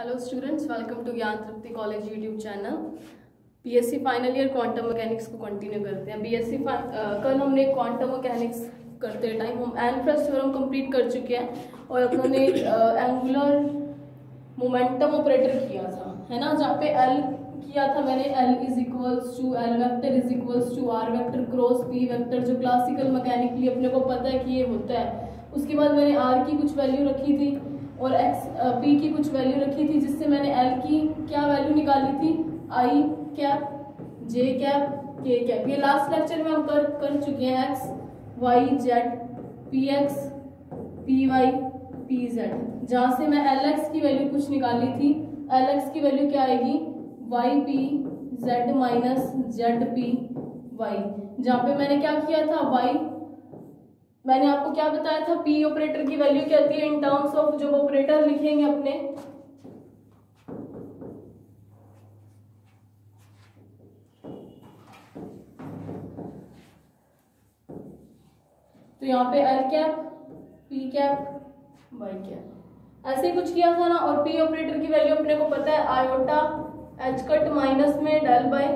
Hello students, welcome to Gyan Tripti college YouTube channel. BSc final year quantum mechanics को continue करते हैं। कल हमने क्वांटम मैकेनिक्स करते टाइम हम एनफ्रेस थ्योरम कंप्लीट कर चुके हैं और अपने एंगुलर मोमेंटम ऑपरेटर किया था, है ना, जहाँ पे एल किया था मैंने, L is equals to L vector is equals to R vector cross P vector, जो क्लासिकल मैकेनिकली अपने को पता है कि ये होता है। उसके बाद मैंने आर की कुछ वैल्यू रखी थी और एक्स पी की कुछ वैल्यू रखी थी, जिससे मैंने एल की क्या वैल्यू निकाली थी, I cap J cap K cap. ये लास्ट लेक्चर में हम कर चुके हैं, X Y Z P X P Y P Z, जहाँ से मैं एल एक्स की वैल्यू कुछ निकाली थी। एल एक्स की वैल्यू क्या आएगी, Y P Z minus Z P Y, जहाँ पे मैंने क्या किया था, वाई मैंने आपको क्या बताया था, पी ऑपरेटर की वैल्यू क्या होती है इन टर्म्स ऑफ, जब ऑपरेटर लिखेंगे अपने तो यहाँ पे L cap P cap Y cap ऐसे कुछ किया था ना। और पी ऑपरेटर की वैल्यू अपने को पता है, आयोटा एच कट माइनस में del by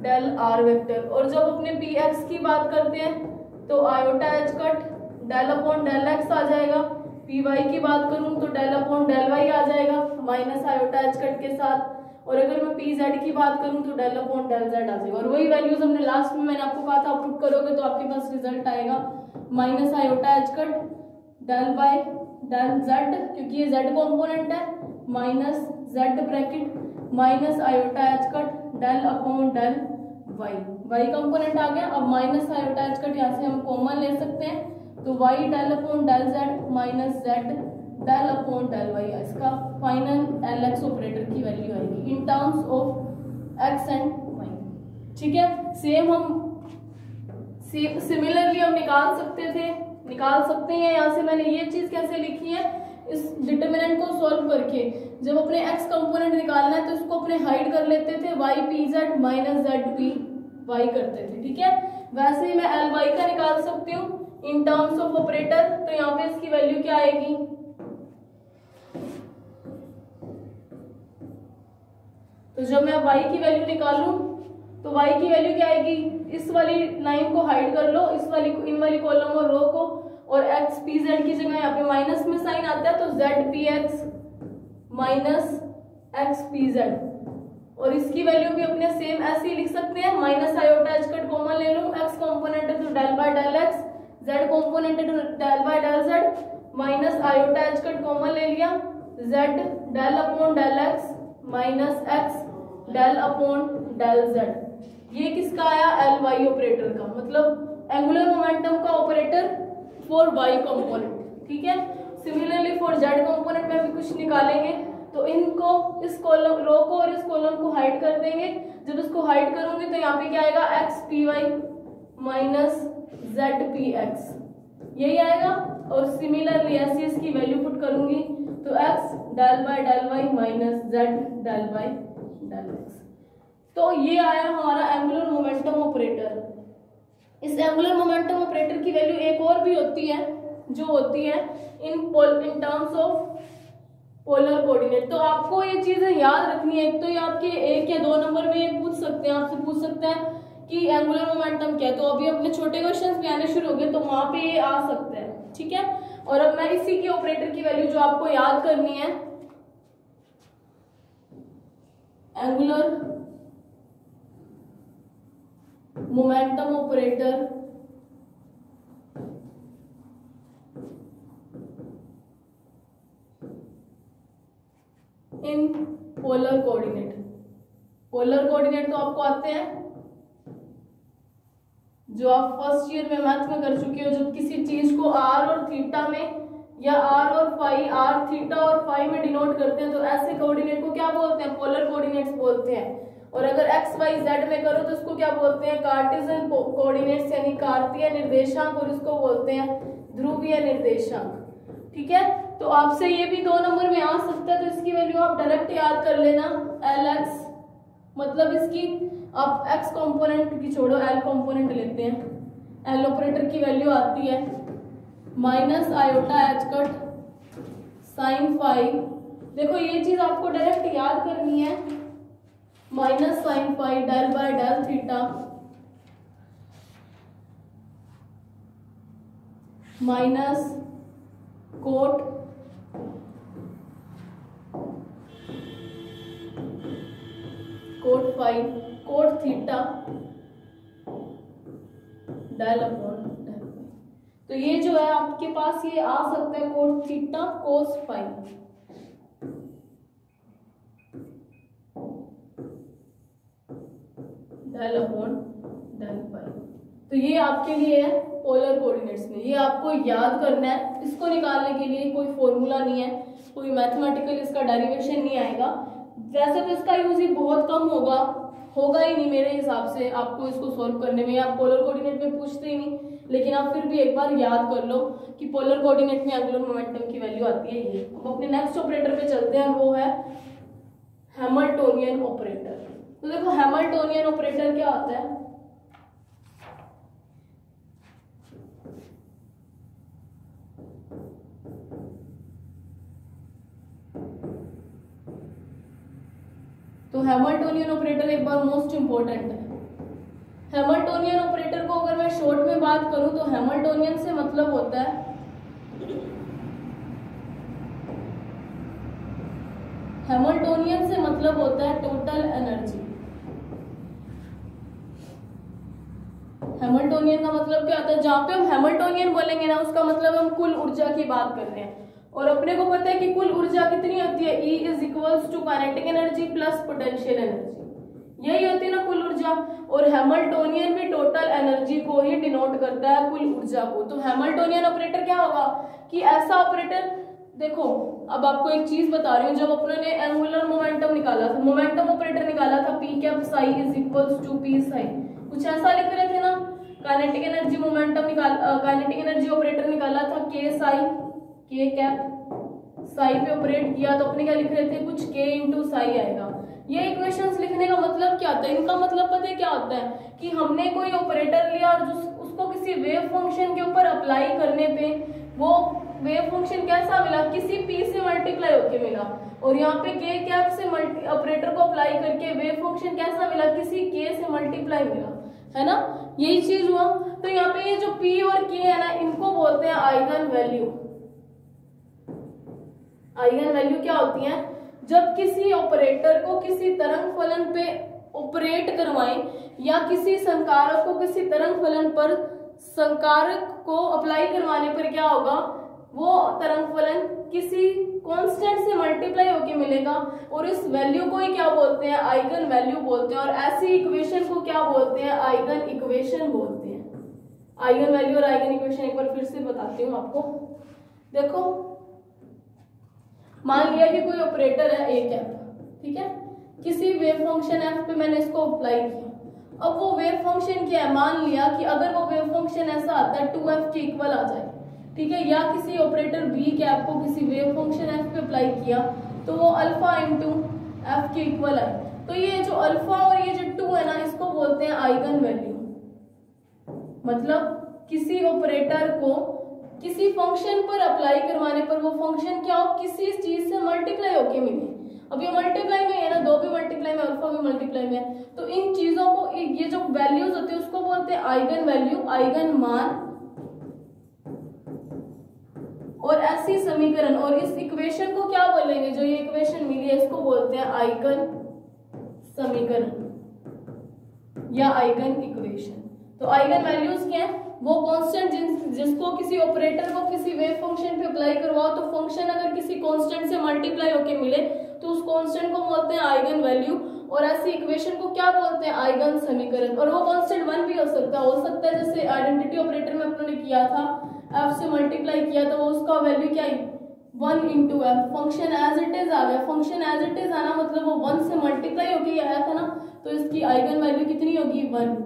del R vector. और जब अपने पी एक्स की बात करते हैं तो iota H cut del upon del x आ जाएगा। पी वाई की बात करूं तो डेल अपॉन डेल वाई आ जाएगा माइनस आयोटा एच कट के साथ। और अगर मैं पी जेड की बात करूं तो डेल अपॉन डेल जेड आ जाएगा। और वही वैल्यूज हमने लास्ट में मैंने आपको कहा था, आप पुट करोगे तो आपके पास रिजल्ट आएगा minus iota H cut del by del z, क्योंकि ये जेड कॉम्पोनेंट है, minus z bracket minus iota H cut del upon del y component आ गया। अब माइनस आयोटा एच कट यहाँ से हम कॉमन ले सकते हैं, तो y del upon del Z minus Z del upon del Y, इसका फाइनल एल एक्स ऑपरेटर की वैल्यू आएगी in terms of X and Y. ठीक है, सेम हम सिमिलरली हम निकाल सकते हैं। यहाँ से मैंने ये चीज कैसे लिखी है, इस डिटरमिनेंट को सॉल्व करके जब अपने x कंपोनेंट निकालना है तो इसको अपने हाइड कर लेते थे, y P Z minus Z P Y करते थे। ठीक है, वैसे ही मैं एल वाई का निकाल सकती हूँ इन टर्म्स ऑफ ऑपरेटर। तो यहाँ पे इसकी वैल्यू क्या आएगी, तो जब मैं y की वैल्यू निकालूं तो y की वैल्यू क्या आएगी, इस वाली लाइन को हाइड कर लो, इस वाली इन वाली कॉलम और रो को, और x पी जेड की जगह यहाँ पे माइनस में साइन आता है तो z P x minus x P Z. और इसकी वैल्यू भी अपने सेम ऐसे ही लिख सकते हैं, minus iota H cut common ले लूं, x कंपोनेंट है तो del by del X, z component है तो del by del Z minus iota H cut common ले लिया, z del upon del X minus x del upon del Z. ये किसका आया, एल वाई ऑपरेटर का, मतलब एंगुलर मोमेंटम का ऑपरेटर फॉर वाई कंपोनेंट। ठीक है, सिमिलरली फॉर जेड कंपोनेंट में भी कुछ निकालेंगे तो इनको, इस कॉलम रो को और इस कॉलम को हाइड कर देंगे। जब इसको हाइड करूंगी तो यहाँ पे क्या आएगा, X P Y minus Z P X, यही आएगा। और सिमिलरली ऐसे इसकी वैल्यू पुट करूंगी तो X del by del Y minus Z del by del X. तो ये आया हमारा एंगुलर मोमेंटम ऑपरेटर। इस एंगुलर मोमेंटम ऑपरेटर की वैल्यू एक और भी होती है, जो होती है in terms of polar coordinate. तो आपको ये चीजें याद रखनी है। एक तो ये आपके 1 या 2 नंबर में ये पूछ सकते हैं, आपसे पूछ सकते हैं कि एंगुलर मोमेंटम क्या है, तो अभी अपने छोटे क्वेश्चंस भी आने शुरू हो गए तो वहां पे ये आ सकते हैं। ठीक है, और अब मैं इसी की ऑपरेटर की वैल्यू जो आपको याद करनी है, angular momentum operator in polar coordinate. Polar coordinate तो आपको आते हैं, जो आप फर्स्ट ईयर में मैथ में कर चुके हो। जब किसी चीज को आर और थीटा में या आर और फाई, आर थीटा और फाई में डिनोट करते हैं तो ऐसे कोऑर्डिनेट को क्या बोलते हैं, पोलर कोऑर्डिनेट्स बोलते हैं। और अगर एक्स वाई जेड में करो तो इसको क्या बोलते हैं, कार्टेशियन कोऑर्डिनेट्स, यानी कार्तीय निर्देशांक, और इसको बोलते हैं ध्रुवीय निर्देशांक। ठीक है, तो आपसे ये भी 2 नंबर में आ सकता है, तो इसकी वैल्यू आप डायरेक्ट याद कर लेना, एल एक्स, मतलब इसकी आप x कंपोनेंट की छोड़ो, एल कंपोनेंट लेते हैं। एल ऑपरेटर की वैल्यू आती है minus iota H cut sine phi देखो ये चीज आपको डायरेक्ट याद करनी है, minus sine phi del by del theta minus cot phi cot theta del upon del. तो ये जो है आपके पास ये आ सकता है cot theta cos phi, del upon del phi. तो ये आपके लिए है पोलर कोऑर्डिनेट्स में, ये आपको याद करना है। इसको निकालने के लिए कोई फॉर्मूला नहीं है, कोई मैथमेटिकल इसका डेरिवेशन नहीं आएगा। वैसे तो इसका यूज ही बहुत कम होगा ही नहीं मेरे हिसाब से आपको इसको सॉल्व करने में, आप पोलर कोऑर्डिनेट में पूछते ही नहीं, लेकिन आप फिर भी एक बार याद कर लो कि पोलर कोऑर्डिनेट में एंगुलर मोमेंटम की वैल्यू आती है ये। अब अपने नेक्स्ट ऑपरेटर पे चलते हैं, वो है हैमिल्टोनियन ऑपरेटर। तो देखो हैमिल्टोनियन ऑपरेटर क्या होता है, तो हैमिल्टोनियन ऑपरेटर एक बार मोस्ट इंपॉर्टेंट है। हैमिल्टोनियन ऑपरेटर को अगर मैं शॉर्ट में बात करूं तो हैमिल्टोनियन से मतलब होता है टोटल एनर्जी। हैमिल्टोनियन का मतलब क्या होता है, जहां पे हम हैमिल्टोनियन बोलेंगे ना उसका मतलब हम कुल ऊर्जा की बात कर रहे हैं, और अपने को पता है कि कुल ऊर्जा कितनी होती है, E is equals to kinetic energy plus potential energy, यही होती है ना कुल ऊर्जा। और हैमिल्टोनियन भी टोटल एनर्जी को ही डिनोट करता है, कुल ऊर्जा को। तो हैमिल्टोनियन ऑपरेटर क्या होगा कि ऐसा ऑपरेटर, देखो अब आपको एक चीज बता रही हूँ, जब अपने ने एंगुलर मोमेंटम निकाला था, मोमेंटम ऑपरेटर निकाला था P cap psi is equals to P psi, कुछ ऐसा लिख रहे थे ना। Kinetic energy momentum kinetic energy operator निकाला था K psi, K cap psi पे ऑपरेट किया तो अपने क्या लिख रहे थे, कुछ K इंटू साई आएगा। ये इक्वेशंस लिखने का मतलब क्या होता है, इनका मतलब पता है क्या होता है कि हमने कोई ऑपरेटर लिया और उसको किसी वेव फंक्शन के ऊपर अप्लाई करने पे वो वेव फंक्शन कैसा मिला, किसी P से मल्टीप्लाई होके मिला, और यहाँ पे K कैप से ऑपरेटर को अप्लाई करके वेव फंक्शन कैसा मिला, किसी K से मल्टीप्लाई मिला, है ना, यही चीज हुआ। तो यहाँ पे ये जो P और K है ना, इनको बोलते हैं आइगन वैल्यू। आइगन वैल्यू क्या होती है, जब किसी ऑपरेटर को किसी तरंग फलन पे ऑपरेट करवाएं या किसी संकारक को किसी तरंग फलन पर संकारक को अप्लाई करवाने पर क्या होगा, वो तरंग फलन किसी कांस्टेंट से मल्टीप्लाई होके मिलेगा, और इस वैल्यू को ही क्या बोलते हैं, आइगन वैल्यू बोलते हैं। और ऐसी इक्वेशन को क्या बोलते हैं, आइगन इक्वेशन बोलते हैं। आइगन वैल्यू और आइगन इक्वेशन एक बार फिर से बताती हूँ आपको। देखो मान लिया कि कोई ऑपरेटर है A कैप, ठीक है, किसी वेव फंक्शन f पे मैंने इसको अप्लाई किया। अब वो वेव फंक्शन क्या है, मान लिया कि अगर वो वेव फंक्शन ऐसा आता है 2f के इक्वल आ जाए, ठीक है, या किसी ऑपरेटर B कैप को किसी वेव फंक्शन f पे अप्लाई किया तो वो अल्फा इंटू f के इक्वल आए, तो ये जो अल्फा और ये जो 2 है ना, इसको बोलते हैं आइगन वैल्यू। मतलब किसी ऑपरेटर को किसी फंक्शन पर अप्लाई करवाने पर वो फंक्शन क्या हो, किसी चीज से मल्टीप्लाई होके मिले। अब ये मल्टीप्लाई में है ना, 2 भी मल्टीप्लाई में, अल्फा भी मल्टीप्लाई में है, तो इन चीजों को, ये जो वैल्यूज होती है उसको बोलते हैं आइगन वैल्यू, आइगन मान और ऐसी समीकरण। और इस इक्वेशन को क्या बोलेंगे, जो ये इक्वेशन मिली है इसको बोलते हैं आइगन समीकरण या आइगन इक्वेशन। तो आइगन वैल्यूज क्या है, वो कांस्टेंट जिसको किसी ऑपरेटर को किसी वेव फंक्शन पे अप्लाई करवाओ तो फंक्शन अगर किसी कांस्टेंट से मल्टीप्लाई होके मिले तो उस कांस्टेंट को बोलते हैं आइगन वैल्यू, और ऐसी इक्वेशन को क्या बोलते हैं, आइगन समीकरण। और वो कांस्टेंट 1 भी हो सकता है जैसे आइडेंटिटी ऑपरेटर में अपने किया था, f से मल्टीप्लाई किया तो उसका वैल्यू क्या है, 1 into f. Function as it is आ गया, फंक्शन एज इट इज आना मतलब वो 1 से मल्टीप्लाई होके आया था ना, तो इसकी आइगन वैल्यू कितनी होगी, 1।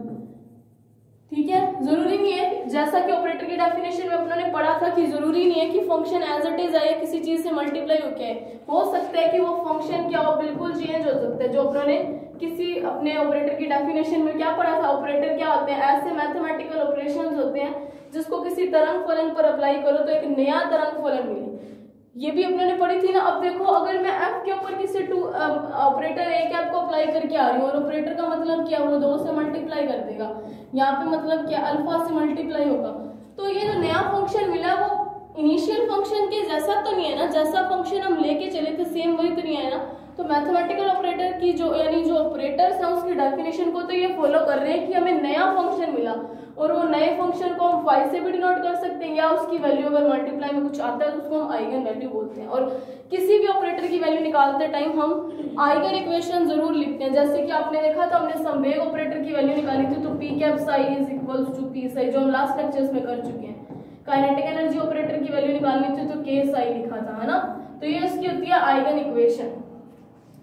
ठीक है, जरूरी नहीं है, जैसा कि ऑपरेटर की डेफिनेशन में अपनों ने पढ़ा था कि जरूरी नहीं है कि फंक्शन एज इट इज आए किसी चीज से मल्टीप्लाई होके आए, हो सकता है कि वो फंक्शन क्या हो, बिल्कुल चेंज हो सकता है। जो अपनों ने किसी अपने ऑपरेटर की डेफिनेशन में क्या पढ़ा था, ऑपरेटर क्या होते हैं, ऐसे मैथमेटिकल ऑपरेशंस होते हैं जिसको किसी तरंग फलन पर अप्लाई करो तो एक नया तरंग फलन मिले। ये भी अपने ने पढ़ी थी ना। अब देखो अगर मैं एफ के ऊपर किसी ऑपरेटर ए कैप को अप्लाई करके आ रही हूँ, और ऑपरेटर का मतलब क्या, वो 2 से मल्टीप्लाई कर देगा, यहाँ पे मतलब क्या अल्फा से मल्टीप्लाई होगा। तो ये जो नया फंक्शन मिला वो इनिशियल फंक्शन के जैसा तो नहीं है ना, जैसा फंक्शन हम लेके चले थे सेम वही तो नहीं है ना। तो मैथमेटिकल ऑपरेटर की जो यानी जो ऑपरेटर्स हैं उसकी डेफिनेशन को तो ये फॉलो कर रहे हैं कि हमें नया फंक्शन मिला, और वो नए फंक्शन को हम फाई से भी डिनोट कर सकते हैं, या उसकी वैल्यू अगर मल्टीप्लाई में कुछ आता है तो उसको हम आइगन वैल्यू बोलते हैं। और किसी भी ऑपरेटर की वैल्यू निकालते टाइम हम आइगन इक्वेशन जरूर लिखते हैं। जैसे कि आपने देखा था हमने संवेग ऑपरेटर की वैल्यू निकाली थी, तो P cap psi is equals to P psi, जो हम लास्ट लेक्चर्स में कर चुके हैं। काइनेटिक एनर्जी ऑपरेटर की वैल्यू निकालनी थी तो के साई लिखा था, है ना। तो ये उसकी होती है आइगन इक्वेशन।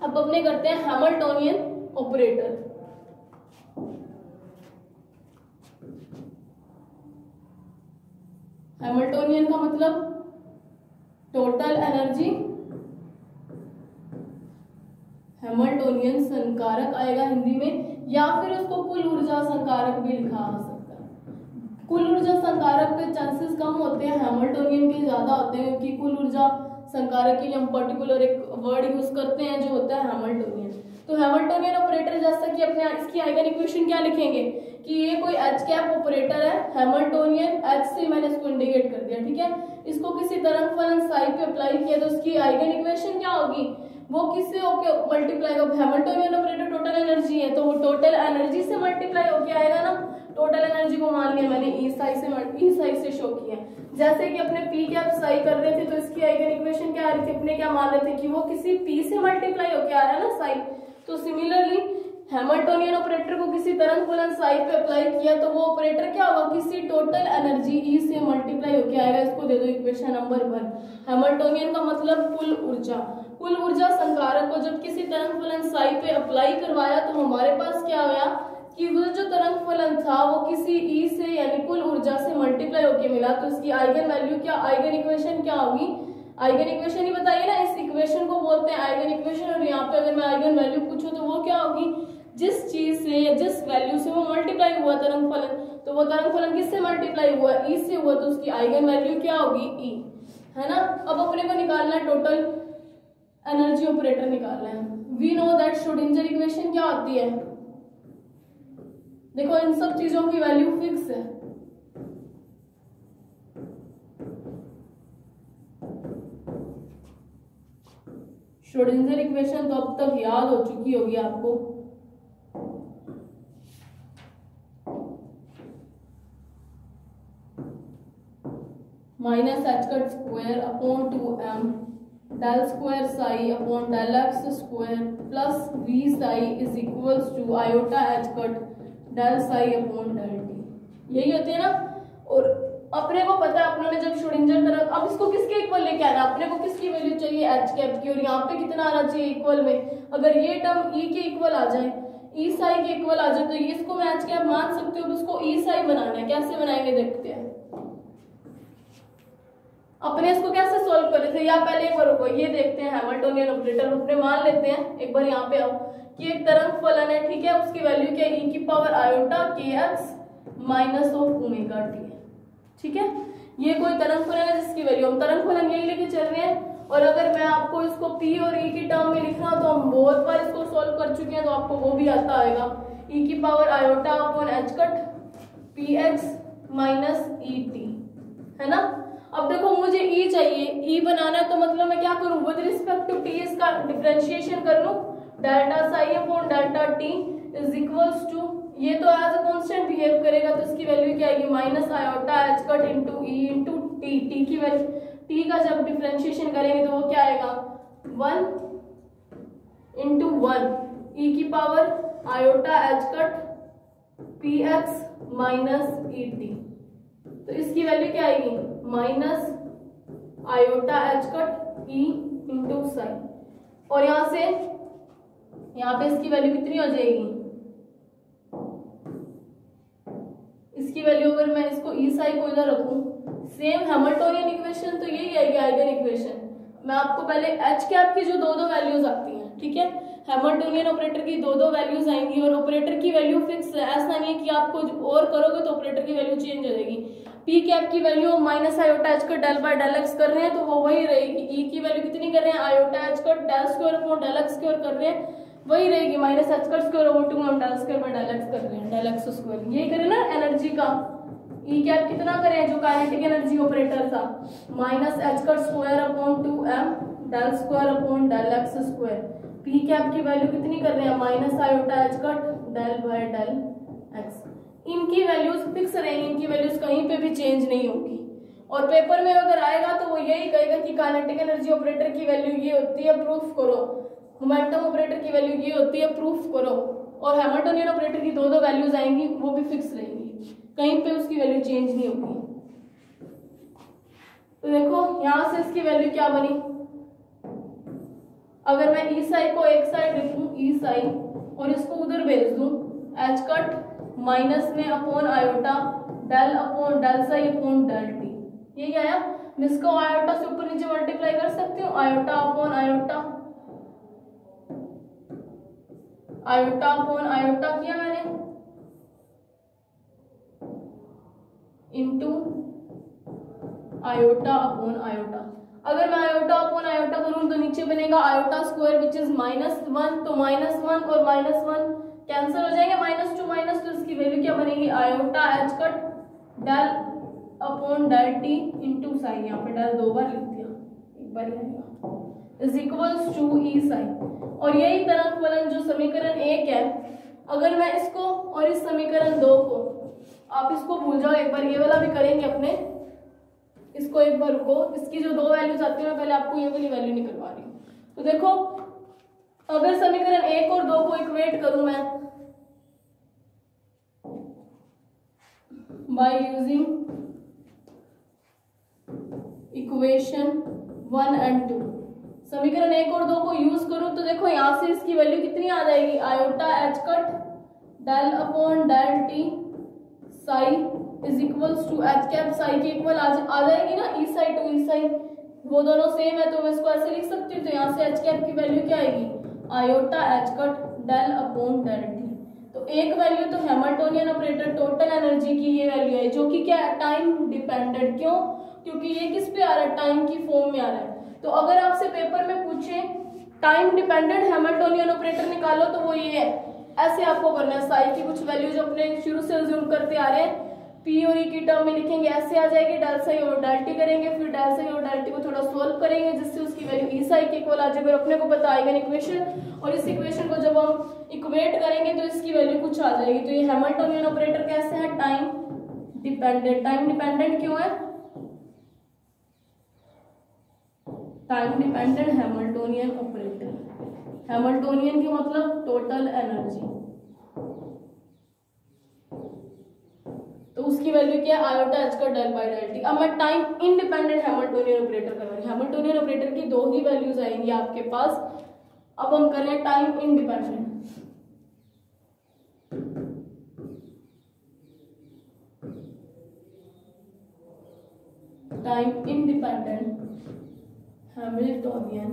अब अपने करते हैं हैमिल्टोनियन ऑपरेटर। हैमिल्टोनियन का मतलब टोटल एनर्जी, हैमिल्टोनियन संकारक आएगा हिंदी में, या फिर उसको कुल ऊर्जा संकारक भी लिखा जा सकता है। कुल ऊर्जा संकारक के चांसेस कम होते हैं, हैमिल्टोनियन के ज्यादा होते हैं, क्योंकि कुल ऊर्जा संकारक के लिए हम पर्टिकुलर एक वर्ड यूज करते हैं जो होता है हैमिल्टोनियन। तो हैमिल्टोनियन ऑपरेटर जैसा कि अपने इसकी आइगन इक्वेशन क्या लिखेंगे कि ये कोई एच कैप ऑपरेटर है, हैमिल्टोनियन, एच से मैंने इसको इंडिकेट कर दिया, ठीक है। इसको किसी तरंग फलन साई पे अप्लाई किया तो उसकी आइगन इक्वेशन क्या होगी, वो किससे होके मल्टीप्लाई होगा, हैमिल्टोनियन ऑपरेटर टोटल एनर्जी है तो वो टोटल एनर्जी से मल्टीप्लाई होके आएगा ना। टोटल एनर्जी को मान लिया मैंने ई साई से शो किया। जैसे कि अपने पी कैप साई कर रहे थे तो इसकी आइगन इक्वेशन क्या आ रही थी, अपने क्या मान रहे थे कि वो किसी पी से मल्टीप्लाई होके आ रहा है ना साई। तो सिमिलरली हैमिल्टोनियन ऑपरेटर को किसी तरंग फलन साई पे अप्लाई किया तो वो ऑपरेटर क्या होगा, किसी टोटल एनर्जी ई से मल्टीप्लाई होके आएगा। इसको दे दो इक्वेशन नंबर 1। हैमिल्टोनियन का मतलब कुल ऊर्जा। कुल ऊर्जा संकारक को जब किसी तरंग फलन साई पे अप्लाई करवाया तो हमारे पास क्या आया कि वो जो तरंग फलन था वो किसी ई से यानी कुल ऊर्जा से मल्टीप्लाई होके मिला। तो इसकी आइगन वैल्यू क्या, आइगन इक्वेशन क्या होगी, आइगन इक्वेशन ही बताइए ना। इस इक्वेशन को बोलते हैं आइगन इक्वेशन। और यहाँ पे अगर मैं आइगन वैल्यू पूछूं तो वो क्या होगी, जिस चीज से या जिस वैल्यू से वो मल्टीप्लाई हुआ तरंग फलन, तो वो तरंग फलन किससे मल्टीप्लाई हुआ, ई से हुआ, तो उसकी आइगन वैल्यू क्या होगी, ई, है ना। अब अपने को निकालना है टोटल एनर्जी ऑपरेटर निकालना है। We know that Schrodinger equation क्या होती है, देखो इन सब चीजों की वैल्यू फिक्स है। श्रोडिंगर इक्वेशन तो अब तक याद हो चुकी होगी आपको। Minus H cut square upon 2m del square psi upon del x square plus V psi is equals to iota H cut del psi upon del T. यही होती है ना। और अपने को पता है, अपने जब श्रोडिंगर तरंग, अब इसको किसके इक्वल लेके आना, अपने को किसकी वैल्यू चाहिए, एच कैप की, और यहाँ पे कितना आना चाहिए इक्वल में। अगर ये टर्म ई के इक्वल आ जाए, ई साई के इक्वल आ जाए, तो ये इसको मैं एच कैप मान सकते हो। उसको ई साई बनाना है, कैसे बनाएंगे देखते हैं। अपने इसको कैसे सॉल्व कर रहे थे, या पहले एक बार रुको ये देखते हैं हैमिल्टोनियन ऑपरेटर। अपने मान लेते हैं एक बार यहाँ पे आओ कि एक तरंग फलन है, ठीक है, उसकी वैल्यू क्या है, ई की पावर आयोटा के x minus of omega T है, ठीक है। ये कोई तरंग फलन है जिसकी वैल्यू, हम तरंग फलन यही लेके चल रहे हैं। और अगर मैं आपको इसको पी और ई की टर्म में लिखना तो हम बहुत बार इसको सॉल्व कर चुके हैं, तो आपको वो भी आता आएगा। ई की power iota upon H cut P x minus E T, है ना। अब देखो मुझे ई चाहिए, ई बनाना है तो मतलब मैं क्या करूं, विद रिस्पेक्ट टू टी इसका डिफरेंशिएशन कर लूं, delta psi upon delta T is equals to, ये तो एज अ कांस्टेंट बिहेव करेगा तो इसकी वैल्यू क्या आएगी, minus iota H cut into E into T. T की वैल्यू, टी का जब डिफरेंशिएशन करेंगे तो वो क्या आएगा, 1 इंटू 1 ई की power iota H cut P x minus E T. तो इसकी वैल्यू क्या आएगी, minus iota H cut E into Sai. और यहां से यहाँ पे इसकी वैल्यू कितनी हो जाएगी, इसकी वैल्यू अगर मैं इसको ई साई को इधर रखूं, सेम हैमिल्टोनियन इक्वेशन तो यही आएगी आइगन इक्वेशन। मैं आपको पहले एच कैप की जो दो वैल्यूज आती हैं, ठीक है, हैमिल्टोनियन ऑपरेटर की दो दो वैल्यूज आएंगी और ऑपरेटर की वैल्यू फिक्स है, ऐसा नहीं है कि आप कुछ और करोगे तो ऑपरेटर की वैल्यू चेंज हो जाएगी। पी कैप की value minus iota H cut del by del X कर रहे हैं तो वो वही रहेगी। ई की वैल्यू कितनी कर रहे हैं, iota H cut del square upon del x square कर रहे हैं, वही रहेगी minus H cut square over 2 हम del square by del X कर रहे हैं, डेल एक्स स्क्वायर। यही करें ना एनर्जी का। ई कैप कितना करें, जो काइनेटिक एनर्जी ऑपरेटर था, minus H cut square upon 2m del square upon del x square. P cap की वैल्यू कितनी कर रहे हैं, minus iota H cut del by del X. इनकी वैल्यूज फिक्स रहेंगी, इनकी वैल्यूज कहीं पे भी चेंज नहीं होगी। और पेपर में अगर आएगा तो वो यही कहेगा कि काइनेटिक एनर्जी ऑपरेटर की वैल्यू ये होती है, प्रूफ करो। मोमेंटम ऑपरेटर की वैल्यू ये होती है, प्रूफ करो। और हैमिल्टोनियन ऑपरेटर की दो दो वैल्यूज आएंगी, वो भी फिक्स रहेंगी, कहीं पे उसकी वैल्यू चेंज नहीं होगी। तो देखो यहां से इसकी वैल्यू क्या बनी, अगर मैं ई साई को एक साइड लिखूं ई साई और इसको उधर भेज दूं एच कट माइनस में upon iota del upon del psi upon del T, ये क्या आया, मैं इसको आयोटा से ऊपर नीचे मल्टीप्लाई कर सकती हूँ, iota upon iota, iota upon iota किया मैंने इंटू आयोटा अपॉन आयोटा। अगर मैं आयोटा अपॉन आयोटा करूं तो नीचे बनेगा आयोटा स्क्वायर विच इज -1, तो -1 और -1 कैंसिल हो जाएंगे, -2 माइनस, तो इसकी वैल्यू क्या बनेगी, iota H cut del upon del T into sine, यहाँ पे डेल दो बार लिख दिया, एक बार आएगा, is equals to E sine. और यही तरंग फलन जो समीकरण 1 है, अगर मैं इसको और इस समीकरण 2 को, आप इसको भूल जाओ, एक बार ये वाला भी करेंगे अपने, इसको एक बार रुको, इसकी जो दो वैल्यूज आती है मैं पहले आपको ये वाली वैल्यू निकलवा रही हूँ। तो देखो अगर समीकरण 1 और 2 को इक्वेट करूं मैं बाय यूजिंग इक्वेशन 1 एंड 2, समीकरण 1 और 2 को यूज करूं तो देखो यहां से इसकी वैल्यू कितनी आ जाएगी, iota H cut del upon del T psi is equals to H cap psi के इक्वल आ जाएगी ना, E psi to E psi, वो दोनों सेम है तो मैं इसको ऐसे लिख सकती हूँ। तो यहाँ से एच कैप की वैल्यू क्या आएगी, iota H cut del upon del T. तो एक वैल्यू तो हैमिल्टोनियन ऑपरेटर टोटल एनर्जी की ये वैल्यू है, जो कि क्या है, टाइम डिपेंडेंट। क्यों, क्योंकि ये किस पे आ रहा है, टाइम की फॉर्म में आ रहा है। तो अगर आपसे पेपर में पूछे टाइम डिपेंडेंट हैमिल्टोनियन ऑपरेटर निकालो तो वो ये है, ऐसे आपको करना है। साई की कुछ वैल्यू जो अपने शुरू से अज्यूम करते आ रहे हैं, पी और ई की टर्म में लिखेंगे, ऐसे आ जाएगी, डेल साई और डेल टी करेंगे, फिर डेल साई और डेल टी को थोड़ा सोल्व करेंगे जिससे उसकी वैल्यू ई साई के इक्वल आ जाएगी। और अपने को पता आएगा इक्वेशन, और इस इक्वेशन को जब हम इक्वेट करेंगे तो इसकी वैल्यू कुछ आ जाएगी। तो ये हैमिल्टोनियन ऑपरेटर कैसे है, टाइम डिपेंडेंट। टाइम डिपेंडेंट क्यों है, time dependent Hamiltonian operator, Hamiltonian की मतलब टोटल एनर्जी, तो उसकी वैल्यू क्या है, आयोटा एच का डेल बाय डेल टी। अब मैं टाइम इंडिपेंडेंट हैमिल्टोनियन ऑपरेटर कर रहा हूं, हैमिल्टोनियन ऑपरेटर की दो ही वैल्यूज आएंगी आपके पास। अब हम कर रहे हैं time independent, time independent Hamiltonian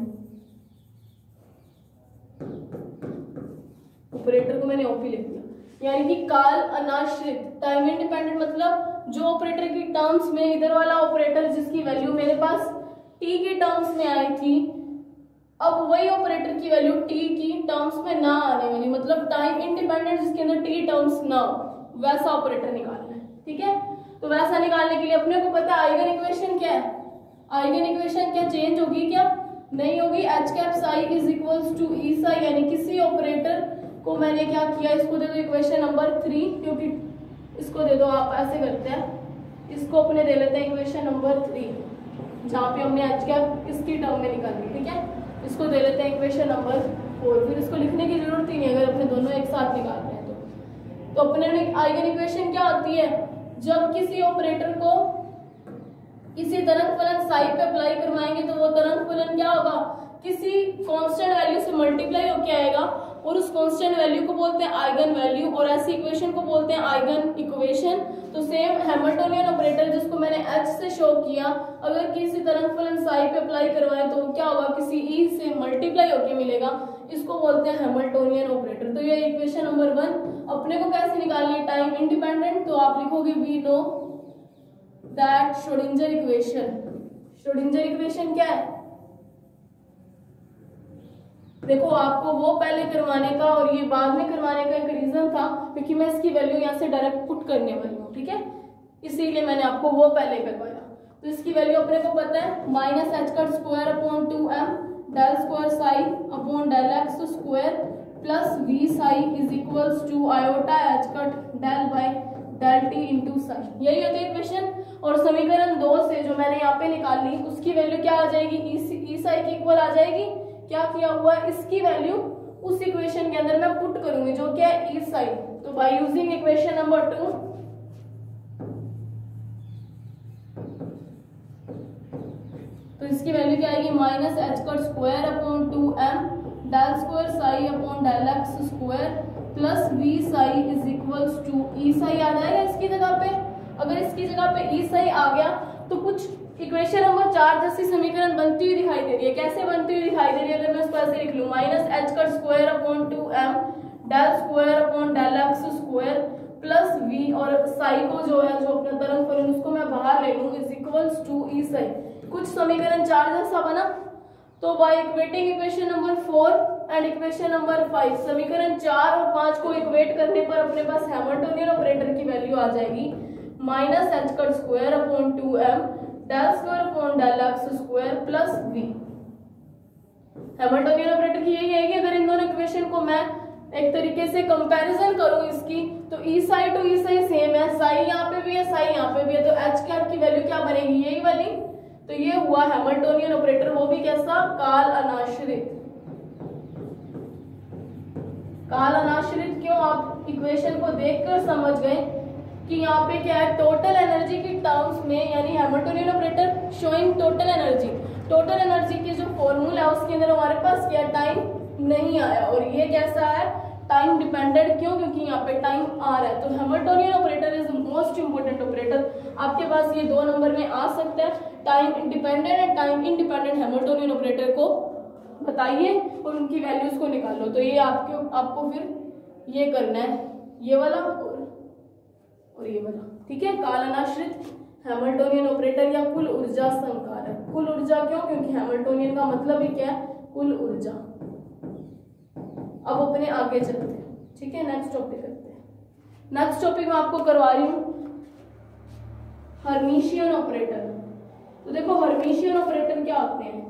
operator को मैंने ओपी लिख दिया, यानी कि काल अनाश्रित। टाइम इंडिपेंडेंट मतलब जो ऑपरेटर की टर्म्स में, इधर वाला ऑपरेटर जिसकी वैल्यू मेरे पास टी की टर्म्स में आई थी, अब वही ऑपरेटर की वैल्यू टी की टर्म्स में ना आने वाली, मतलब टाइम इंडिपेंडेंट जिसके अंदर टी टर्म्स ना हो, वैसा ऑपरेटर निकालना है। ठीक है, तो वैसा निकालने के लिए अपने को पता है आइगन इक्वेशन क्या है, आइगन इक्वेशन क्या चेंज होगी, क्या नहीं होगी, h cap psi is equals to E psi, यानी किसी ऑपरेटर को मैंने क्या किया, इसको दे दो इक्वेशन नंबर 3, क्योंकि इसको दे दो, आप ऐसे करते हैं, इसको अपने दे लेते हैं इक्वेशन नंबर 3, जहाँ पे हमने एच कैप इसकी टर्म में निकाली। ठीक है, इसको दे लेते हैं इक्वेशन नंबर 4, फिर इसको लिखने की जरूरत ही नहीं अगर अपने दोनों एक साथ निकाल रहे हैं तो अपने आइगन इक्वेशन क्या होती है, जब किसी ऑपरेटर को किसी तरंग फलन साई पे अप्लाई करवाएंगे तो वो तरंग फलन क्या होगा, किसी कांस्टेंट वैल्यू से मल्टीप्लाई होके आएगा और उस कांस्टेंट वैल्यू को बोलते हैं आइगन वैल्यू, और ऐसी इक्वेशन को बोलते हैं आइगन इक्वेशन। तो सेम हैमिल्टोनियन ऑपरेटर जिसको मैंने H से शो किया, अगर किसी तरंग फलन साई पे अप्लाई करवाए तो क्या होगा, किसी E से मल्टीप्लाई होके मिलेगा, इसको बोलते हैं हैमिल्टोनियन ऑपरेटर। तो ये इक्वेशन नंबर 1 अपने को कैसे निकालनी है, टाइम इंडिपेंडेंट। तो आप लिखोगे we know that Schrodinger equation. Schrodinger equation क्या है, देखो आपको वो पहले करवाने का और ये बाद में करवाने का एक रीजन था, क्योंकि मैं इसकी वैल्यू यहाँ से डायरेक्ट पुट करने वाली हूँ, ठीक है, इसीलिए मैंने आपको वो पहले करवाया। तो इसकी वैल्यू अपने को पता है minus H cut square upon 2m del square psi upon del x square plus V psi is equals to iota H cut del by del T into psi. यही होती है इक्वेशन। और समीकरण 2 से जो मैंने यहाँ पे निकाली उसकी वैल्यू क्या आ जाएगी, ई साई की इक्वल आ जाएगी। क्या किया हुआ है, इसकी वैल्यू उस इक्वेशन के अंदर मैं पुट करूंगी जो क्या है ई साई। तो बाय यूजिंग इक्वेशन नंबर 2 तो इसकी वैल्यू क्या आएगी, minus H cut square upon 2m del square psi upon del x square plus V psi is equals to E psi आ जाएगा इसकी जगह पे। अगर इसकी जगह पे ई साई आ गया तो कुछ इक्वेशन नंबर 4 जैसी समीकरण बनती हुई दिखाई दे रही है। कैसे बनती हुई दिखाई दे रही है, अगर मैं इसको ऐसे लिख लूं, minus H cut square upon 2m del square upon del x square plus V और साई को जो है जो अपना तरंग फलन उसको मैं बाहर ले लूं is equals to E psi. कुछ समीकरण 4 जैसा बना। तो by equating equation number 4 and equation number 5 समीकरण 4 और 5 को इक्वेट करने पर अपने पास हैमिल्टोनियन ऑपरेटर की वैल्यू आ जाएगी minus H cut square upon 2m del square upon del x square plus V. Hamiltonian operator की यही है कि अगर इन दोनों इक्वेशन को मैं एक तरीके से कंपैरिजन करूं इसकी, तो ई psi to E Sai same है, साई यहाँ पे भी है, साई यहाँ पे भी है, तो एच कैप की वैल्यू क्या बनेगी, यही वाली। तो ये हुआ हैमिल्टोनियन ऑपरेटर, वो भी कैसा, काल अनाश्रित। काल अनाश्रित क्यों, आप इक्वेशन को देखकर समझ गए कि यहाँ पे क्या है, टोटल एनर्जी की टर्म्स में, यानी Hamiltonian operator showing total energy. Total energy की जो फॉर्मूला है उसके अंदर हमारे पास क्या टाइम नहीं आया, और ये कैसा है, टाइम डिपेंडेंट। क्यों, क्योंकि यहाँ पे टाइम आ रहा है। तो Hamiltonian operator is most important operator. आपके पास ये 2 नंबर में आ सकता है, time independent and time independent Hamiltonian operator को बताइए और उनकी वैल्यूज को निकालो। तो ये आपको फिर ये करना है, ये वाला और ये वाला, ठीक है। काल अनाश्रित हैमिल्टोनियन ऑपरेटर या कुल ऊर्जा संकारक। कुल ऊर्जा क्यों, क्योंकि हैमिल्टोनियन का मतलब ही क्या है, कुल ऊर्जा। अब अपने आगे चलते हैं, ठीक है, नेक्स्ट टॉपिक करते हैं। नेक्स्ट टॉपिक मैं आपको करवा रही हूँ हर्मिशियन ऑपरेटर। तो देखो हर्मिशियन ऑपरेटर क्या होते हैं,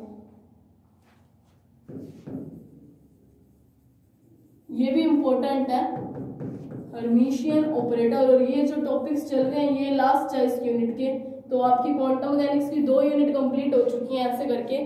ये भी इंपॉर्टेंट है, हर्मिशियन ऑपरेटर। और ये जो टॉपिक्स चल रहे हैं ये लास्ट है इस यूनिट के। तो आपकी क्वांटम मैकेनिक्स की 2 यूनिट कंप्लीट हो चुकी हैं ऐसे करके।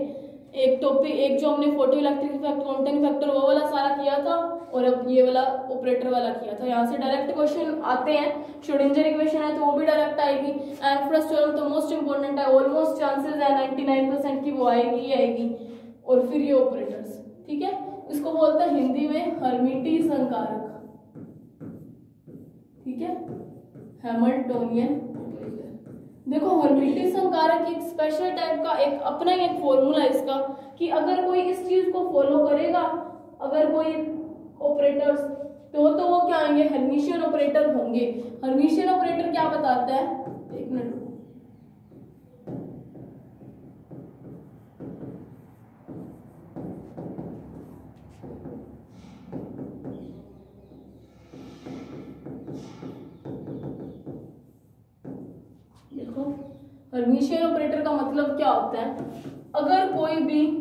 एक टॉपिक, एक जो हमने photo electric effect, quantum factor, वो वाला सारा किया था, और अब ये वाला ऑपरेटर वाला किया था। यहाँ से डायरेक्ट क्वेश्चन आते हैं। श्रोडिंगर इक्वेशन है तो वो भी डायरेक्ट आएगी। एंगस्ट्रॉम थ्योरम तो मोस्ट इंपोर्टेंट है, ऑलमोस्ट चांसेस है 99% की वो आएगी। और फिर ये ऑपरेटर्स, ठीक है, इसको बोलते हैं हिंदी में हर्मिटी संकारक, ठीक है, हैमिल्टोनियन ऑपरेटर। देखो हर्मिटी संकारक एक स्पेशल टाइप का, एक अपना ही एक फॉर्मूला इसका, कि अगर कोई इस चीज को फॉलो करेगा, अगर कोई ऑपरेटर्स तो वो क्या आएंगे, हर्मिशियन ऑपरेटर होंगे। हर्मिशियन ऑपरेटर क्या बताता है, एक मिनट, देखो हर्मिशियन ऑपरेटर का मतलब क्या होता है, अगर कोई भी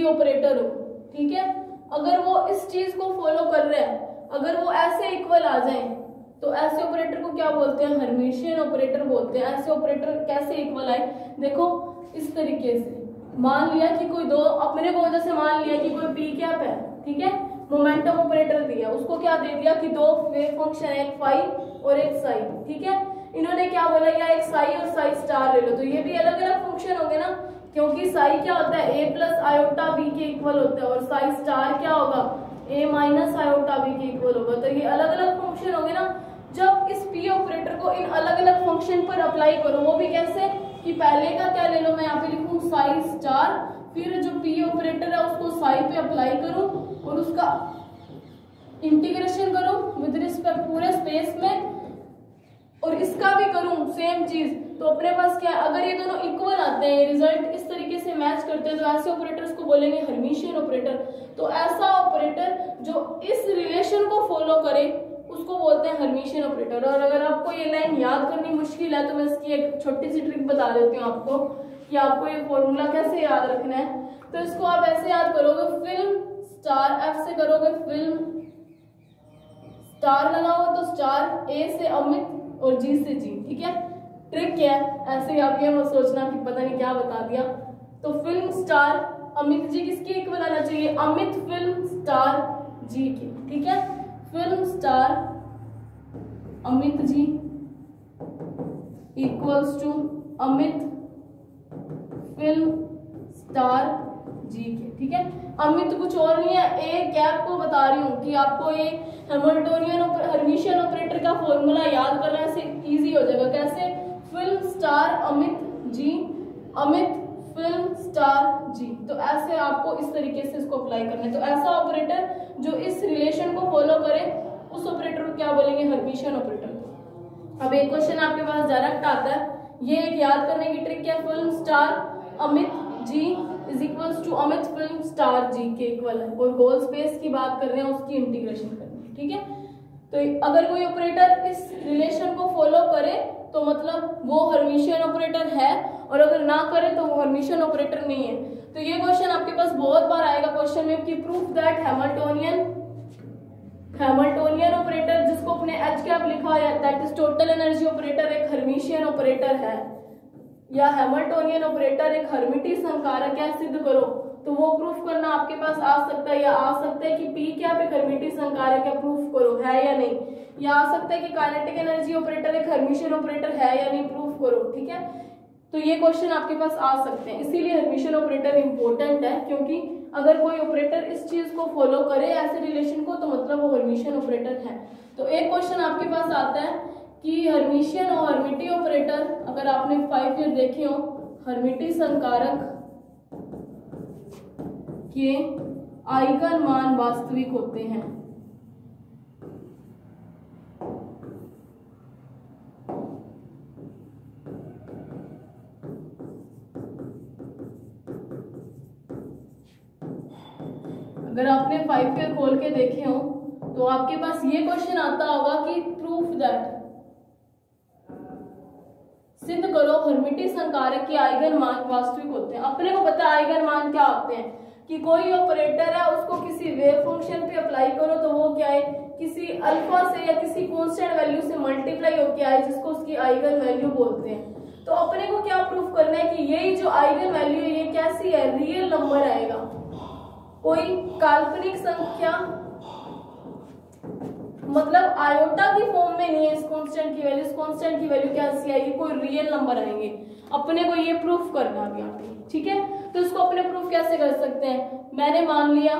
ऑपरेटर हो, ठीक है, अगर वो इस चीज को फॉलो कर रहे हैं, अगर वो ऐसे इक्वल आ जाए तो ऐसे ऑपरेटर को क्या बोलते हैं, हर्मिशियन ऑपरेटर बोलते हैं। ऐसे ऑपरेटर कैसे इक्वल आए, देखो इस तरीके से मान लिया कि कोई दो, अपने को वजह से मान लिया कि कोई पी कैप है, ठीक है, मोमेंटम ऑपरेटर दिया, उसको क्या दे दिया कि 2 वेव फंक्शन है, एक फाई और एक साई, ठीक है। इन्होंने क्या बोला, या एक साई और साई स्टार ले लो, तो ये भी अलग अलग फंक्शन होंगे ना, क्योंकि साई क्या होता है, ए प्लस आयोटा बी के इक्वल होता है, और साई स्टार क्या होगा, ए माइनस आयोटा बी के इक्वल होगा। तो ये अलग अलग फंक्शन हो गए ना। जब इस पी ऑपरेटर को इन अलग अलग फंक्शन पर अप्लाई करो, वो भी कैसे कि पहले का क्या ले लो, मैं यहाँ पे लिखूं साई स्टार, फिर जो पी ऑपरेटर है उसको साई पे अप्लाई करूं और उसका इंटीग्रेशन करूं विद रिस्पेक्ट पूरे स्पेस में, और इसका भी करूं सेम चीज। तो अपने पास क्या है, अगर ये दोनों इक्वल आते हैं, रिजल्ट इस तरीके से मैच करते हैं, तो ऐसे ऑपरेटर्स को बोलेंगे हर्मिशियन ऑपरेटर। तो ऐसा ऑपरेटर जो इस रिलेशन को फॉलो करे उसको बोलते हैं हर्मिशियन ऑपरेटर। और अगर आपको ये लाइन याद करनी मुश्किल है तो मैं इसकी एक छोटी सी ट्रिक बता देती हूँ आपको कि आपको ये फॉर्मूला कैसे याद रखना है। तो इसको आप ऐसे याद करोगे, फिल्म स्टार, एफ से करोगे फिल्म स्टार लगाओ तो स्टार, ए से अमित और जी से जी, ठीक है। ट्रिक क्या है, ऐसे ही आप ये मत सोचना कि पता नहीं क्या बता दिया। तो फिल्म स्टार अमित जी किसके इक्वल आना चाहिए, अमित फिल्म स्टार जी की, ठीक है। Film star Amit ji equals to Amit film star ji के, ठीक है। अमित कुछ और नहीं है, ए कैप को बता रही हूँ कि आपको ये हैमिल्टोनियन हर्मिशियन ऑपरेटर का फॉर्मूला याद करना से इजी हो जाएगा। कैसे, फिल्म स्टार अमित जी, अमित फिल्म स्टार जी। तो ऐसे आपको इस तरीके से इसको अप्लाई करना है। तो ऐसा ऑपरेटर जो इस रिलेशन को फॉलो करे उस ऑपरेटर को क्या बोलेंगे, हर्मिशियन ऑपरेटर। अब एक क्वेश्चन आपके पास डायरेक्ट आता है, ये एक याद करने की ट्रिक है, film star Amit ji is equals to Amit film star ji के इक्वल है, और होल स्पेस की बात कर रहे हैं, उसकी इंटीग्रेशन करनी है, ठीक है। तो अगर कोई ऑपरेटर इस रिलेशन को फॉलो करे तो मतलब वो हर्मिशियन ऑपरेटर है, और अगर ना करे तो वो हर्मिशियन ऑपरेटर नहीं है। तो ये क्वेश्चन आपके पास बहुत बार आएगा क्वेश्चन में कि प्रूफ दैट हैमिल्टोनियन ऑपरेटर, जिसको अपने एच कैप लिखा है, that is total energy operator, एक हर्मिशियन ऑपरेटर है, या हैमिल्टोनियन ऑपरेटर एक हर्मिटी संकारक है, सिद्ध करो। तो वो प्रूफ करना आपके पास आ सकता है, या आ सकता है कि पी क्या एक हर्मिटी संकारक है, प्रूफ करो है या नहीं। या आ सकता है कि काइनेटिक एनर्जी ऑपरेटर एक हर्मिशियन ऑपरेटर है या नहीं, प्रूफ करो, ठीक है। तो ये क्वेश्चन आपके पास आ सकते हैं, इसीलिए हर्मिशियन ऑपरेटर इंपॉर्टेंट है, क्योंकि अगर कोई ऑपरेटर इस चीज को फॉलो करे ऐसे रिलेशन को, तो मतलब वो हर्मिशियन ऑपरेटर है। तो एक क्वेश्चन आपके पास आता है कि हर्मिशियन और हर्मिटी ऑपरेटर, अगर आपने 5 ईयर देखे हो, हर्मिटी संकारक के आइगन मान वास्तविक होते हैं। अगर आपने 5 ईयर खोल के देखे हो तो आपके पास ये क्वेश्चन आता होगा कि प्रूफ दैट, सिद्ध करो हर्मिटी संकारक के आइगन मान वास्तविक होते हैं। अपने को पता है आइगन मान क्या होते हैं, कि कोई ऑपरेटर है उसको किसी वेव फंक्शन पे अप्लाई करो तो वो क्या है, किसी अल्फा से या किसी कांस्टेंट वैल्यू से मल्टीप्लाई होके आए, जिसको उसकी आइगन वैल्यू बोलते हैं। तो अपने को क्या प्रूफ करना है कि यही जो आइगन वैल्यू है ये कैसी है, रियल नंबर आएगा, कोई काल्पनिक संख्या, मतलब आयोटा की फॉर्म में नहीं है इस कांस्टेंट की वैल्यू। इस कांस्टेंट की वैल्यू कैसी आएगी, कोई रियल नंबर आएंगे। अपने को ये प्रूफ करना है यहाँ पे, ठीक है। तो इसको अपने प्रूफ कैसे कर सकते हैं, मैंने मान लिया,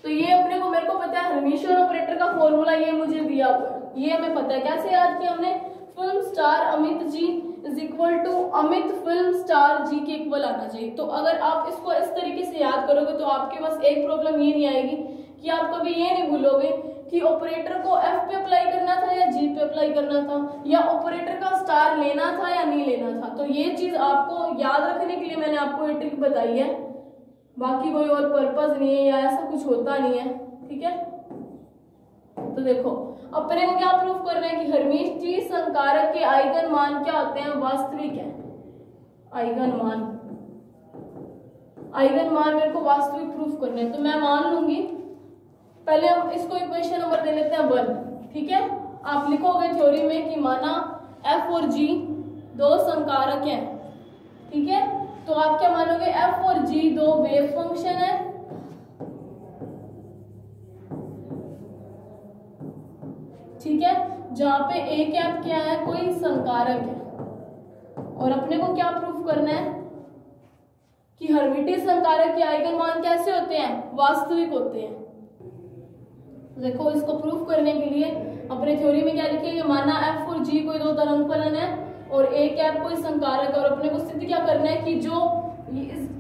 तो ये अपने को, मेरे को पता है हर्मिशियन ऑपरेटर का फॉर्मूला ये मुझे दिया हुआ है, ये हमें पता है। कैसे याद किया हमने, film star Amit ji is equal to Amit film star ji के इक्वल आना चाहिए। तो अगर आप इसको इस तरीके से याद करोगे तो आपके पास एक प्रॉब्लम ये नहीं आएगी कि आप कभी ये नहीं भूलोगे कि ऑपरेटर को एफ पे अप्लाई करना था या जी पे अप्लाई करना था, या ऑपरेटर का स्टार लेना था या नहीं लेना था। तो ये चीज आपको याद रखने के लिए मैंने आपको ये ट्रिक बताई है, बाकी कोई और पर्पज नहीं है या ऐसा कुछ होता नहीं है, ठीक है। तो देखो अपने को क्या प्रूफ करना है कि हर्मिटी संकारक के आइगन मान क्या होते हैं, वास्तविक है। आइगन मान मेरे को वास्तविक प्रूफ करना है, तो मैं मान लूंगी, पहले हम इसको इक्वेशन नंबर दे लेते हैं 1, ठीक है। आप लिखोगे थ्योरी में कि माना एफ और जी दो संकारक हैं, ठीक है। तो आप क्या मानोगे, एफ और जी दो वेव फंक्शन है, ठीक है, जहां पे ए कैप क्या है, कोई संकारक है। और अपने को क्या प्रूफ करना है कि हर्मिटियन संकारक के आइगन मान कैसे होते हैं, वास्तविक होते हैं। देखो इसको प्रूफ करने के लिए अपने थ्योरी में क्या लिखेंगे, माना f और g कोई दो तरंग फलन है और a कैप कोई संकारक है, और अपने को सिद्ध क्या करना है कि जो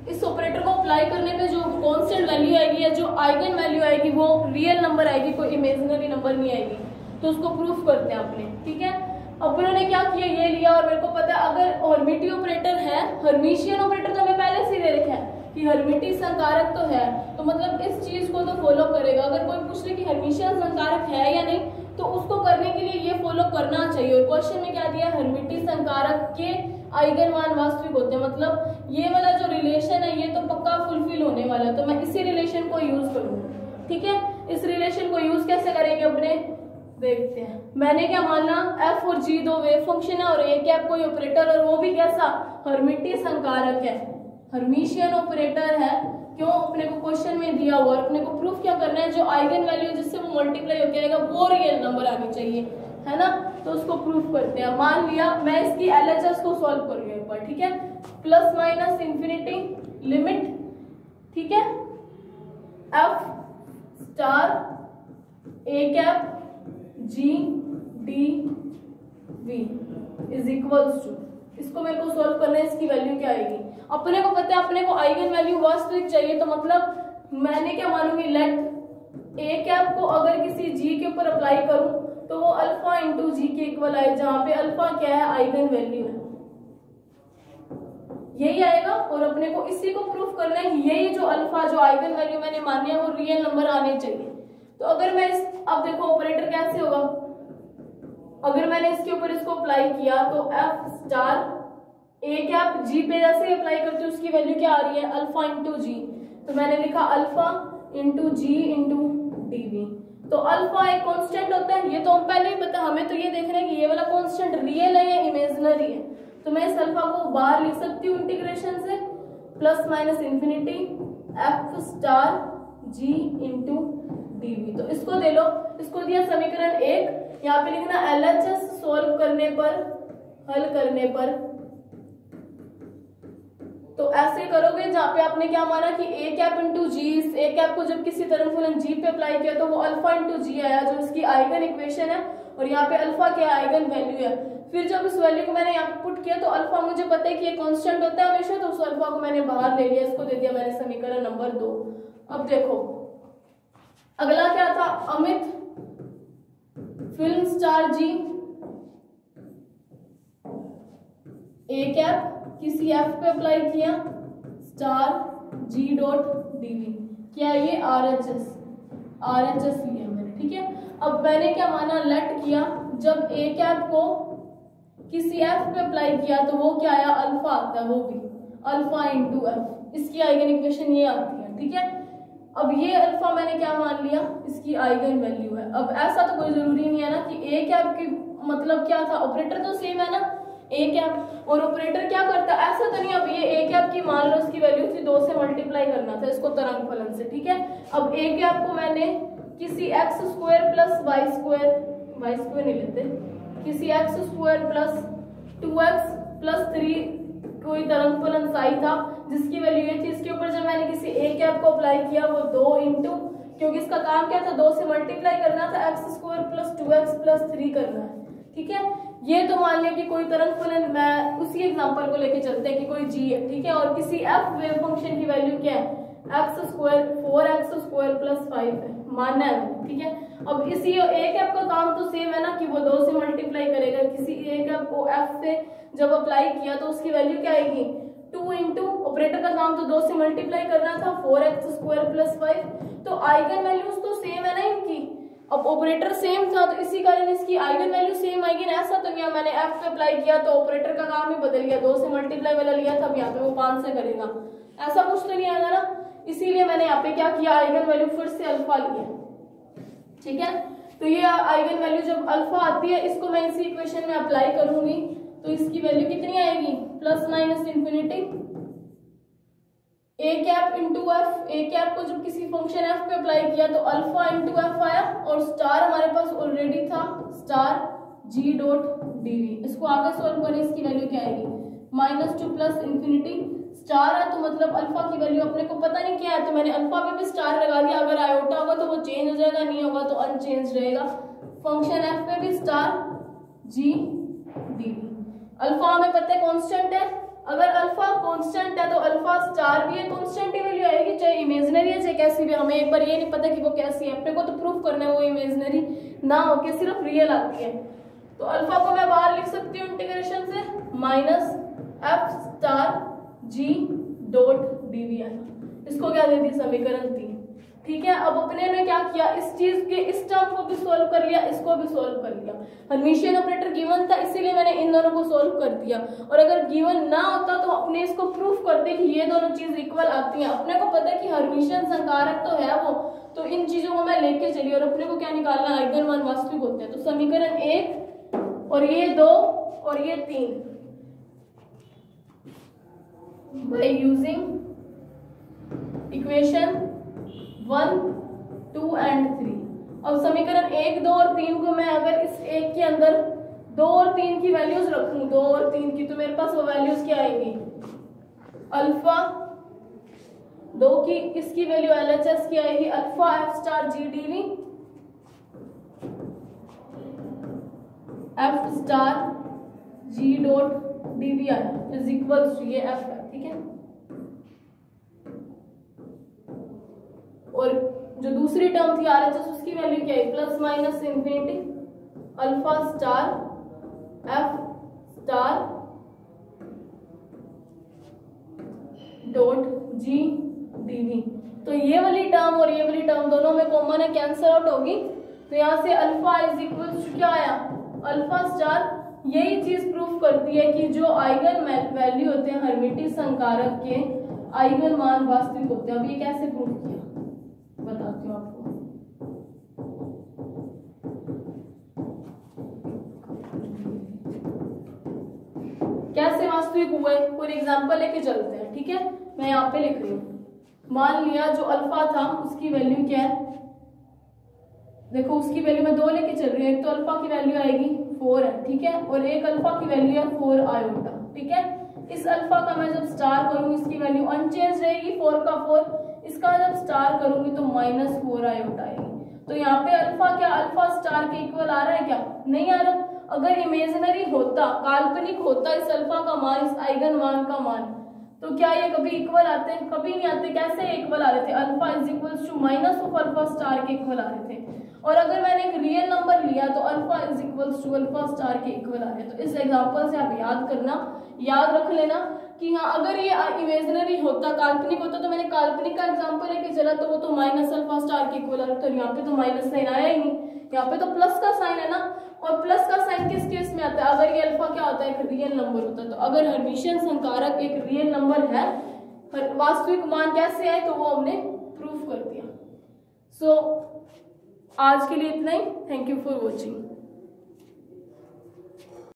इस ऑपरेटर को अप्लाई करने पे जो कांस्टेंट वैल्यू आएगी या जो आइगन वैल्यू आएगी वो रियल नंबर आएगी, कोई इमेजिनरी नंबर नहीं आएगी। तो उसको प्रूफ करते हैं अपने, ठीक है। अपनों ने क्या किया, ये लिया और मेरे को पता है अगर हर्मिटियन ऑपरेटर है, हर्मिशियन ऑपरेटर तो हमें पहले से दे रखा है कि हर्मिटियन संकारक तो है, तो मतलब इस चीज को तो फॉलो करेगा। अगर कोई पूछ ले कि हर्मिशियन संकारक है या नहीं, तो उसको करने के लिए ये फॉलो करना चाहिए। और क्वेश्चन में क्या दिया, हर्मिटियन संकारक के आइगन मान वास्तविक होते हैं, मतलब ये वाला जो रिलेशन है ये तो पक्का फुलफिल होने वाला है, तो मैं इसी रिलेशन को यूज करूंगा, ठीक है। इस रिलेशन को यूज कैसे करेंगे अपने, देखते हैं। मैंने क्या माना, f और g दो वेव फंक्शन है और a कैप कोई ऑपरेटर, और वो भी कैसा, हर्मिटियन संकारक है, हर्मिशियन ऑपरेटर है। क्यों, अपने को क्वेश्चन में दिया हुआ, और अपने को प्रूफ क्या करना है, जो आइगन वैल्यू जिससे वो मल्टीप्लाई होके आएगा वो रियल नंबर आनी चाहिए, है ना। तो उसको प्रूफ करते हैं। मान लिया मैं इसकी LHS को सॉल्व कर रही हूं एक बार, ठीक है। प्लस माइनस इंफिनिटी लिमिट, ठीक है, f star a cap g d v is equals to, इसको मेरे को सॉल्व करना है, इसकी वैल्यू क्या आएगी। अपने को पता है अपने को आइगन वैल्यू वास्तविक चाहिए, तो मतलब मैंने क्या मानूंगी, लेट a कैप को अगर किसी g के ऊपर अप्लाई करूं तो वो अल्फा इंटू जी के इक्वल आए, जहां पे अल्फा क्या है, आइगन वैल्यू है, यही आएगा। और अपने को इसी को प्रूफ करना है कि यही जो अल्फा जो आइगन वैल्यू मैंने मानी है वो रियल नंबर आने चाहिए। तो अगर मैं अब देखो ऑपरेटर कैसे होगा, अगर मैंने इसके ऊपर इसको अप्लाई किया तो f star a cap g पे जैसे अप्लाई करते हैं उसकी वैल्यू क्या आ रही है, अल्फा इंटू जी, तो मैंने लिखा अल्फा इंटू जी इंटू डी। तो अल्फा एक कांस्टेंट होता है, ये तो हम पहले ही पता, हमें तो ये देखना है कि ये वाला कांस्टेंट रियल है या इमेजिनरी है। तो मैं इस अल्फा को बाहर लिख सकती हूँ इंटीग्रेशन से, plus minus infinity f star g into D. तो इसको दे लो, इसको दिया समीकरण 1, यहाँ पे लिखना LHS सोल्व करने पर, हल करने पर। तो ऐसे करोगे जहाँ पे आपने क्या माना कि a कैप इंटू जी, इस a कैप को जब किसी तरंग फलन g पे अप्लाई किया तो वो अल्फा इंटू जी आया, जो इसकी आइगन इक्वेशन है, और यहाँ पे अल्फा क्या आइगन वैल्यू है। फिर जब इस वैल्यू को मैंने यहाँ पे पुट किया तो अल्फा मुझे पता है कि ये कांस्टेंट होता है हमेशा, तो उस अल्फा को मैंने बाहर ले लिया, इसको दे दिया मैंने समीकरण नंबर 2। अब देखो अगला क्या था, अमित film star G a cap किसी f पे अप्लाई किया, स्टार g डॉट dv, क्या ये RHS लिया मैंने, ठीक है। अब मैंने क्या माना, लेट किया, जब a कैप को किसी f पे अप्लाई किया तो वो क्या आया, अल्फा आता है, वो भी अल्फा इंटू f, इसकी आइगन इक्वेशन ये आती है, ठीक है। अब ये अल्फा मैंने क्या मान लिया, इसकी आइगन वैल्यू है। अब ऐसा तो कोई जरूरी नहीं है ना कि a कैप की मतलब क्या था, ऑपरेटर तो सेम है ना, a कैप, और ऑपरेटर क्या करता है, ऐसा तो नहीं। अब ये a कैप की मान लो इसकी वैल्यू थी 2 से मल्टीप्लाई करना था इसको तरंग फलन से, ठीक है। अब a कैप को मैंने किसी x square plus y square नहीं लेते, किसी x square plus 2x plus 3 कोई तरंग फलन साई था जिसकी वैल्यू ये थी, इसके ऊपर जब मैंने किसी a कैप को अप्लाई किया वो 2 इंटू, क्योंकि इसका काम क्या था, 2 से मल्टीप्लाई करना था, x square plus 2x plus 3 करना है, ठीक है। ये तो मान लिया कि कोई तरंग फलन, मैं उसी एग्जांपल को लेके चलते हैं कि कोई g है, ठीक है, और किसी f वेव फंक्शन की वैल्यू क्या है, x square 4x square plus 5 है, मानना है, ठीक है। अब इसी a कैप का काम तो सेम है ना कि वो 2 से मल्टीप्लाई करेगा, किसी a कैप को f से जब अप्लाई किया तो उसकी वैल्यू क्या आएगी, 2 इंटू, ऑपरेटर का काम तो 2 से मल्टीप्लाई करना था, 4x स्क्वायर प्लस 5, तो आइगन वैल्यूज तो सेम है ना इनकी। अब ऑपरेटर सेम था तो इसी कारण इसकी आइगन वैल्यू सेम आएगी ना, ऐसा तो नहीं मैंने f पे अप्लाई किया तो ऑपरेटर का काम ही बदल गया, 2 से मल्टीप्लाई वाला लिया था, अब यहाँ पे वो 5 से करेगा, ऐसा कुछ तो नहीं आएगा ना। इसीलिए मैंने यहाँ पे क्या किया, आइगन वैल्यू फिर से अल्फा लिया, ठीक है। तो ये आइगन वैल्यू जब अल्फा आती है, इसको मैं इसी इक्वेशन में अप्लाई करूंगी तो इसकी वैल्यू कितनी आएगी, plus minus infinity a cap into F, a cap को जब किसी फंक्शन f पे अप्लाई किया तो अल्फा इंटू एफ आया, और स्टार हमारे पास ऑलरेडी था, स्टार g डॉट dv। इसको आगे सॉल्व करें, इसकी वैल्यू क्या आएगी, -2 प्लस इंफिनिटी स्टार है तो मतलब अल्फा की वैल्यू अपने को पता नहीं क्या है, तो मैंने अल्फा पे भी स्टार लगा दिया। अगर आयोटा होगा तो वो चेंज हो जाएगा, नहीं होगा तो अनचेंज रहेगा। फंक्शन एफ पे भी star G D V. Alpha हमें पता है कांस्टेंट है, अगर अल्फा कांस्टेंट है तो अल्फा स्टार भी एक कांस्टेंट ही वैल्यू आएगी, चाहे इमेजिनरी है चाहे कैसी भी। हमें एक बार ये नहीं पता कि वो कैसी है, अपने को तो प्रूफ करना है वो इमेजिनरी ना हो के सिर्फ रियल आती है। तो अल्फा को मैं बाहर लिख सकती हूँ इंटीग्रेशन से, minus F star G dot DV आएगा। इसको क्या दे दी, समीकरण 3। ठीक है, अब अपने ने क्या किया, इस चीज के इस टर्म को भी सोल्व कर लिया, इसको भी सोल्व कर लिया। हर्मिशियन ऑपरेटर गिवन था इसीलिए मैंने इन दोनों को सोल्व कर दिया, और अगर गिवन ना होता तो अपने इसको प्रूफ करते कि ये दोनों चीज इक्वल आती हैं। अपने को पता है कि हर्मिशियन संकारक तो है वो, तो इन चीजों को मैं लेके चली, और अपने को क्या निकालना, आइगन मान वास्तविक होते हैं। तो समीकरण 1 और ये 2 और ये 3 by using equation 1, 2 and 3। अब समीकरण 1, 2 और 3 को मैं अगर इस एक के अंदर 2 और 3 की वैल्यूज रखूं, 2 और 3 की, तो मेरे पास वो वैल्यूज क्या आएगी, अल्फा 2 की इसकी वैल्यू LHS की आएगी, alpha F star G D V, F star G dot D V आया इज इक्वल टू ये एफ है। ठीक है, और जो दूसरी टर्म थी RHS उसकी वैल्यू क्या है, plus minus infinity alpha star F star dot G D V. तो ये वाली टर्म और ये वाली टर्म दोनों में कॉमन है, कैंसिल आउट होगी। तो यहाँ से अल्फा इज इक्वल टू क्या आया, अल्फा स्टार। यही चीज प्रूफ करती है कि जो आइगन वैल्यू होते हैं हर्मिटियन संकारक के, आइगन मान वास्तविक होते हैं। अब ये कैसे प्रूफ किया बताती हूँ आपको। कैसे वास्तविक हुए, कोई एग्जांपल लेके चलते हैं। ठीक है, मैं यहाँ पे लिख रही हूँ। मान लिया जो अल्फा था उसकी वैल्यू क्या है, देखो उसकी वैल्यू मैं 2 लेके चल रही हूँ। एक तो अल्फा की वैल्यू आएगी 4 है, ठीक है, और एक अल्फा की वैल्यू है 4 आयोटा। ठीक है, इस अल्फा का मैं जब स्टार करूंगी इसकी वैल्यू अनचेंज रहेगी, 4 का 4। इसका जब स्टार करूंगी तो -4 आयोटा आएगी। तो यहाँ पे अल्फा क्या अल्फा स्टार के इक्वल आ रहा है क्या, नहीं आ रहा। अगर इमेजिनरी होता, काल्पनिक होता इस अल्फा का मान, इस आइगन मान का मान, तो क्या ये कभी इक्वल आते हैं, कभी नहीं आते। कैसे इक्वल आ रहे थे, alpha is equals to minus of alpha star के इक्वल आ रहे थे। और अगर मैंने एक रियल नंबर लिया तो alpha is equals to alpha star के इक्वल आ रहे हैं। तो इस एग्जांपल से आप याद रख लेना कि हाँ अगर ये इमेजिनरी होता, काल्पनिक होता, तो मैंने काल्पनिक का एग्जांपल लेके चला तो वो तो माइनस अल्फा स्टार के इक्वल आ रहा है। तो यहाँ पे तो माइनस साइन आया ही नहीं, यहाँ पे तो प्लस का साइन है ना। और प्लस का साइन किस केस में आता है, अगर ये अल्फा क्या होता है, एक रियल नंबर होता है। तो अगर हर्मिशियन संकारक एक रियल नंबर है, वास्तविक मान कैसे आए, तो वो हमने प्रूफ कर दिया। सो आज के लिए इतना ही। Thank you for watching.